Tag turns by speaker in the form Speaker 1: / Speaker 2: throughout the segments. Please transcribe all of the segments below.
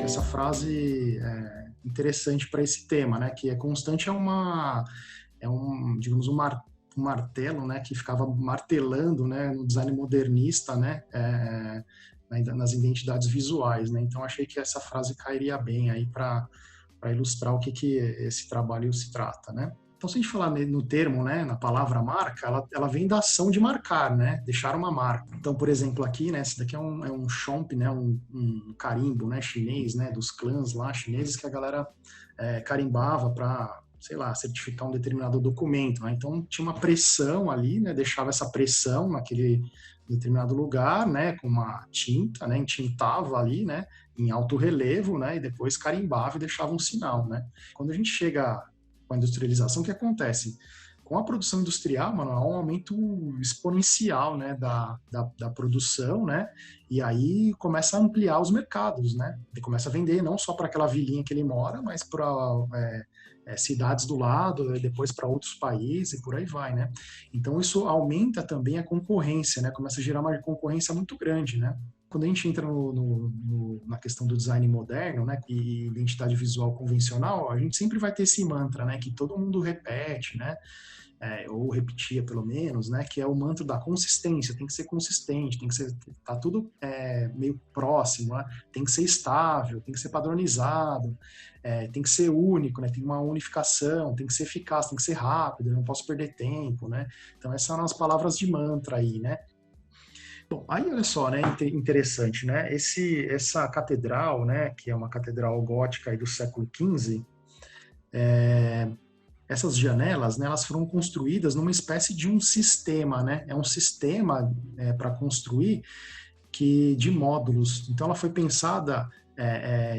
Speaker 1: essa frase é interessante para esse tema, né? Que é constante digamos, um martelo, né? Que ficava martelando, né? No design modernista, né? Nas identidades visuais, né? Então achei que essa frase cairia bem aí para ilustrar o que esse trabalho se trata, né? Então, se a gente falar no termo, né, na palavra marca, ela vem da ação de marcar, né, deixar uma marca. Então, por exemplo, aqui, né, esse daqui é um chomp, né, um carimbo, né, chinês, né, dos clãs lá chineses que a galera carimbava para, sei lá, certificar um determinado documento, né? Então, tinha uma pressão ali, né, deixava essa pressão naquele determinado lugar, né, com uma tinta, né, entintava ali, né, em alto relevo, né, e depois carimbava e deixava um sinal, né. Quando a gente chega com a industrialização, o que acontece? Com a produção industrial, mano, há um aumento exponencial, né, da produção, né, e aí começa a ampliar os mercados, né, ele começa a vender não só para aquela vilinha que ele mora, mas para cidades do lado, depois para outros países e por aí vai, né. Então isso aumenta também a concorrência, né, começa a gerar uma concorrência muito grande, né. Quando a gente entra na questão do design moderno, né, e identidade visual convencional, a gente sempre vai ter esse mantra, né, que todo mundo repete, né, ou repetia pelo menos, né, que é o mantra da consistência, tem que ser consistente, tem que ser, tá tudo meio próximo, né, tem que ser estável, tem que ser padronizado, tem que ser único, né, tem uma unificação, tem que ser eficaz, tem que ser rápido, eu não posso perder tempo, né, então essas são as palavras de mantra aí, né. Bom, aí olha só, né, interessante, né, essa catedral, né, que é uma catedral gótica aí do século XV, essas janelas, né, elas foram construídas numa espécie de um sistema, né, é um sistema para construir de módulos. Então ela foi pensada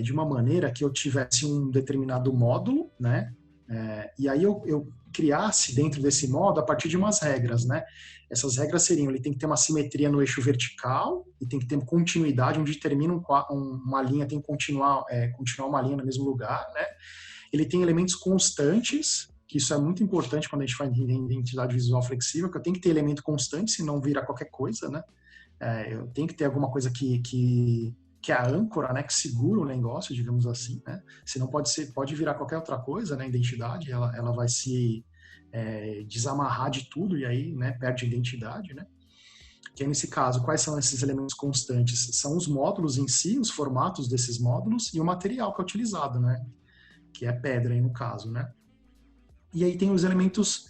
Speaker 1: de uma maneira que eu tivesse um determinado módulo, né, e aí eu criasse dentro desse módulo a partir de umas regras, né. Essas regras seriam, ele tem que ter uma simetria no eixo vertical e tem que ter continuidade, onde termina uma linha, tem que continuar uma linha no mesmo lugar, né. Ele tem elementos constantes, que isso é muito importante quando a gente fala em identidade visual flexível, que eu tenho que ter elemento constante, senão vira qualquer coisa, né? Eu tenho que ter alguma coisa que é a âncora, né, que segura o negócio, digamos assim, né? Senão pode virar qualquer outra coisa, né? Identidade, ela vai se desamarrar de tudo e aí, né, perde a identidade, né? Que é nesse caso, quais são esses elementos constantes? São os módulos em si, os formatos desses módulos e o material que é utilizado, né? Que é pedra aí no caso, né? E aí tem os elementos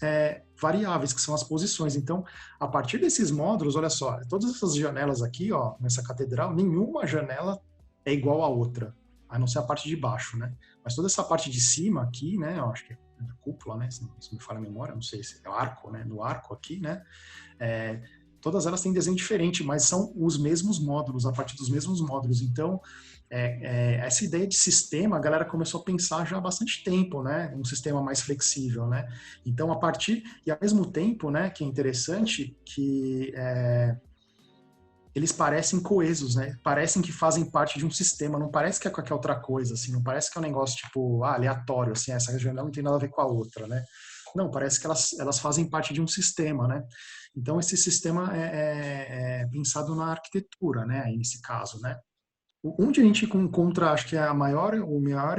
Speaker 1: variáveis, que são as posições. Então, a partir desses módulos, olha só, todas essas janelas aqui, ó, nessa catedral, nenhuma janela é igual à outra, a não ser a parte de baixo, né? Mas toda essa parte de cima aqui, né, eu acho que é cúpula, né, se me falha a memória, não sei se é o arco, né, no arco aqui, né, é, todas elas têm desenho diferente, mas são os mesmos módulos, a partir dos mesmos módulos. Então, essa ideia de sistema, a galera começou a pensar já há bastante tempo, né? Um sistema mais flexível, né? Então, e ao mesmo tempo, né, que é interessante, que eles parecem coesos, né? Parecem que fazem parte de um sistema, não parece que é qualquer outra coisa, assim, não parece que é um negócio, tipo, aleatório, assim, essa janela não tem nada a ver com a outra, né? Não, parece que elas fazem parte de um sistema, né? Então, esse sistema é pensado na arquitetura, né, aí nesse caso, né? Onde a gente encontra, acho que é a maior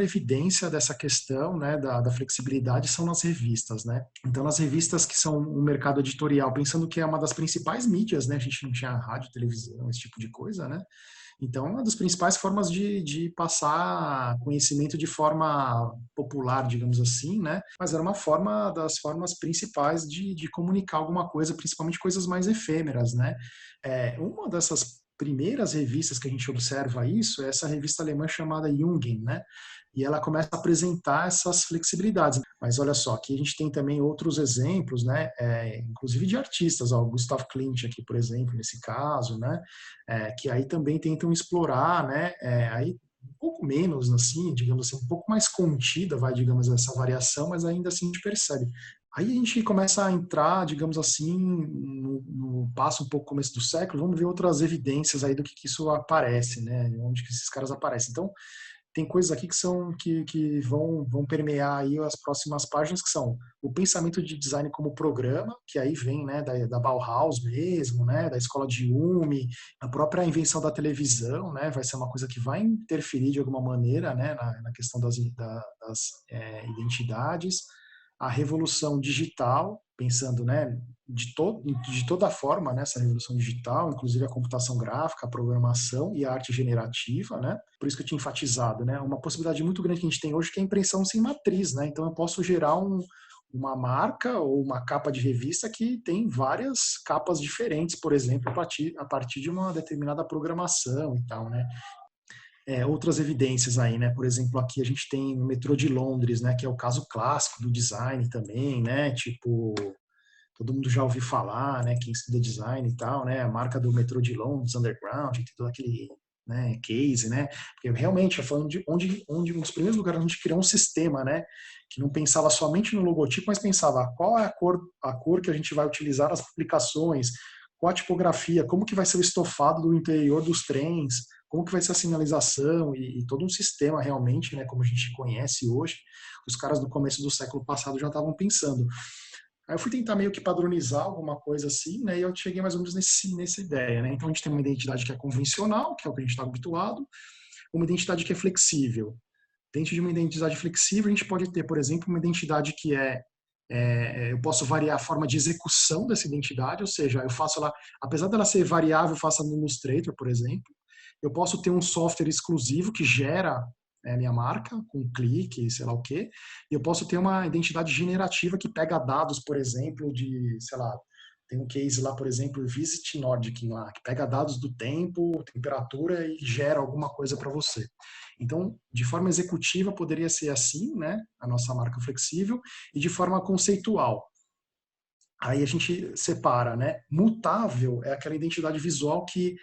Speaker 1: evidência dessa questão, né, da flexibilidade são nas revistas, né? Então, nas revistas que são um mercado editorial, pensando que é uma das principais mídias, né? A gente não tinha rádio, televisão, esse tipo de coisa, né? Então, uma das principais formas de passar conhecimento de forma popular, digamos assim, né? Mas era uma das formas principais de comunicar alguma coisa, principalmente coisas mais efêmeras, né? Uma dessas primeiras revistas que a gente observa isso é essa revista alemã chamada Jungen, né? E ela começa a apresentar essas flexibilidades. Mas olha só, aqui a gente tem também outros exemplos, né? Inclusive de artistas, ó, o Gustav Klimt aqui, por exemplo, nesse caso, né? Que aí também tentam explorar, né? Aí um pouco menos, assim, digamos assim, um pouco mais contida, vai, digamos, essa variação, mas ainda assim a gente percebe. Aí a gente começa a entrar, digamos assim, no passo um pouco começo do século, vamos ver outras evidências aí do que isso aparece, né? Onde que esses caras aparecem. Então, tem coisas aqui que vão permear aí as próximas páginas, que são o pensamento de design como programa, que aí vem, né, da Bauhaus mesmo, né, da escola de Umi, a própria invenção da televisão, né, vai ser uma coisa que vai interferir de alguma maneira, né, na questão das identidades, a revolução digital, pensando, né, de toda forma, né, essa revolução digital, inclusive a computação gráfica, a programação e a arte generativa, né? Por isso que eu tinha enfatizado, né? Uma possibilidade muito grande que a gente tem hoje que é a impressão sem matriz, né? Então eu posso gerar uma marca ou uma capa de revista que tem várias capas diferentes, por exemplo, a partir de uma determinada programação e tal, né? Outras evidências aí, né? Por exemplo, aqui a gente tem o metrô de Londres, né? Que é o caso clássico do design também, né? Tipo, todo mundo já ouviu falar, né? Quem estuda design e tal, né? A marca do metrô de Londres, Underground, tem todo aquele, né, case, né? Porque realmente é falando de onde um dos primeiros lugares onde a gente criou um sistema, né? Que não pensava somente no logotipo, mas pensava qual é a cor que a gente vai utilizar nas publicações, qual a tipografia, como que vai ser o estofado do interior dos trens, como que vai ser a sinalização e todo um sistema realmente, né, como a gente conhece hoje. Os caras do começo do século passado já estavam pensando. Aí eu fui tentar meio que padronizar alguma coisa assim, né, e eu cheguei mais ou menos nessa ideia, né. Então a gente tem uma identidade que é convencional, que é o que a gente está habituado, uma identidade que é flexível. Dentro de uma identidade flexível, a gente pode ter, por exemplo, uma identidade que eu posso variar a forma de execução dessa identidade, ou seja, eu faço ela, apesar dela ser variável, eu faço no Illustrator, por exemplo, eu posso ter um software exclusivo que gera minha marca, com um clique, sei lá o quê, e eu posso ter uma identidade generativa que pega dados, por exemplo, sei lá, tem um case lá, por exemplo, Visit Nordic lá, que pega dados do tempo, temperatura e gera alguma coisa para você. Então, de forma executiva, poderia ser assim, né, a nossa marca flexível, e de forma conceitual. Aí a gente separa, né? Mutável é aquela identidade visual que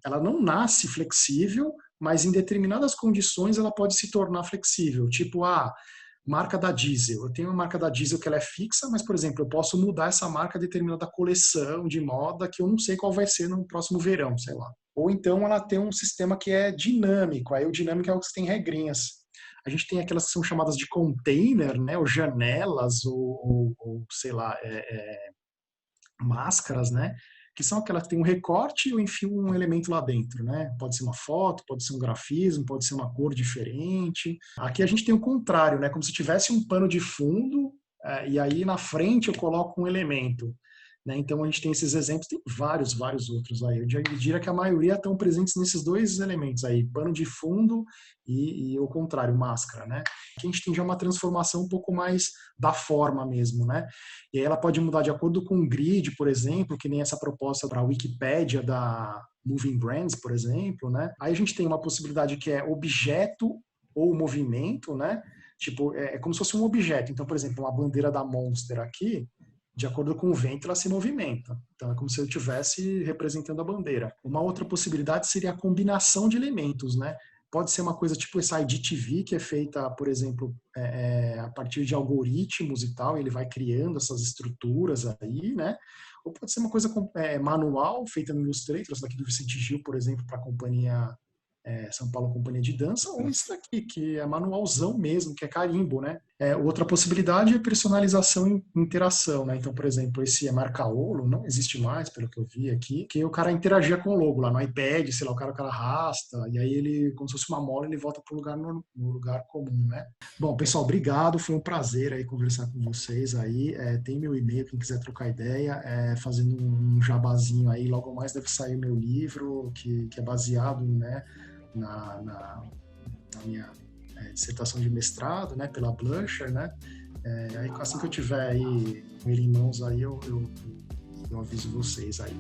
Speaker 1: ela não nasce flexível, mas em determinadas condições ela pode se tornar flexível. Tipo, marca da Diesel. Eu tenho uma marca da Diesel que ela é fixa, mas, por exemplo, eu posso mudar essa marca a determinada coleção de moda que eu não sei qual vai ser no próximo verão, sei lá. Ou então ela tem um sistema que é dinâmico. Aí o dinâmico é o que tem regrinhas. A gente tem aquelas que são chamadas de container, né, ou janelas, ou sei lá, máscaras, né, que são aquelas que tem um recorte e eu enfio um elemento lá dentro, né? Pode ser uma foto, pode ser um grafismo, pode ser uma cor diferente. Aqui a gente tem o contrário, né? Como se tivesse um pano de fundo e aí na frente eu coloco um elemento. Né? Então a gente tem esses exemplos, tem vários outros aí. Eu diria que a maioria estão presentes nesses dois elementos aí, pano de fundo e o contrário, máscara, né? Aqui a gente tem já uma transformação um pouco mais da forma mesmo, né? E aí ela pode mudar de acordo com o grid, por exemplo, que nem essa proposta para a Wikipédia da Moving Brands, por exemplo, né? Aí a gente tem uma possibilidade que é objeto ou movimento, né? Tipo, é como se fosse um objeto. Então, por exemplo, uma bandeira da Monster aqui, de acordo com o vento, ela se movimenta. Então, é como se eu estivesse representando a bandeira. Uma outra possibilidade seria a combinação de elementos, né? Pode ser uma coisa tipo essa IDTV, que é feita, por exemplo, a partir de algoritmos e tal, e ele vai criando essas estruturas aí, né? Ou pode ser uma coisa manual, feita no Illustrator, essa daqui do Vicente Gil, por exemplo, para a companhia São Paulo Companhia de Dança, ou isso daqui, que é manualzão mesmo, que é carimbo, né? Outra possibilidade é personalização e interação, né? Então, por exemplo, esse Marcaolo não existe mais, pelo que eu vi aqui, que o cara interagia com o logo lá no iPad, sei lá, o cara arrasta, e aí ele, como se fosse uma mola, ele volta para o lugar no lugar comum, né? Bom, pessoal, obrigado, foi um prazer aí conversar com vocês aí, tem meu e-mail, quem quiser trocar ideia, fazendo um jabazinho aí, logo mais deve sair o meu livro, que é baseado, né, na minha dissertação de mestrado, né, pela Blucher, né, aí assim que eu tiver aí com ele em mãos aí, eu aviso vocês aí.